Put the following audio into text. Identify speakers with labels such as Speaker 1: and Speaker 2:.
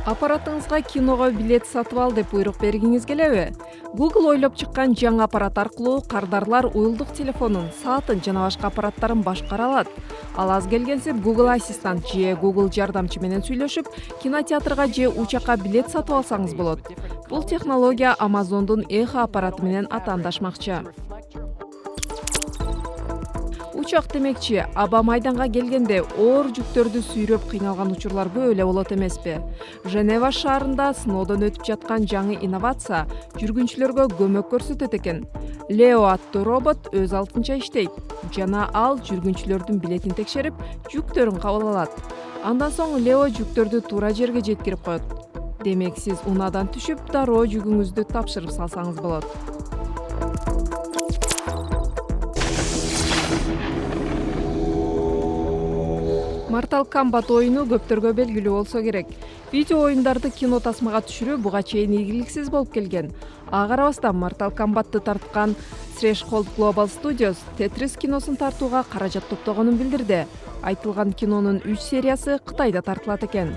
Speaker 1: Аппаратыңызга киного билет сатып ал деп буйрук бергиңиз келеби? Google ойлоп чыккан жаңы аппарат аркылуу кардарлар уюлдук телефонун, саатын жана башка аппараттарын башкара алат. Ал аз келгенсип Google Ассистент же Google жардамчы менен сүйлөшүп, кинотеатрга же учакка билет сатып алсаңыз болот. Бул технология Amazon'дун Echo аппараты менен атаандашмакчы. Учак демекчи, аба майданга келгенде оор жүктөрдү сүйрөп кыйналган учурлар көп эле болот эмеспи? Женева шаарында сыноодон өтүп жаткан жаңы инновация жүргүнчүлөргө көмөк көрсөтөт экен. Leo аттуу робот өз алдынча иштейт жана ал жүргүнчүлөрдүн билетин текшерип, жүктөрүн кабыл алат. Андан соң Leo жүктөрдү туура жерге жеткирип коет. Демек сиз унаадан түшүп, дароо жүгүңүздү тапшырып салсаңыз болот. Mortal Kombat оюну көптөргө белгилүү болсо керек. Видео оюндарды кино тасмага түшүрүү буга чейин ийгиликсиз болуп келген. Ага карабастан Mortal Kombat'ты тарткан Threshold Global Studios Tetris киносун тартууга каражат топтогонун билдирди. Айтылган кинонун 3 сериясы Кытайда тартылат экен.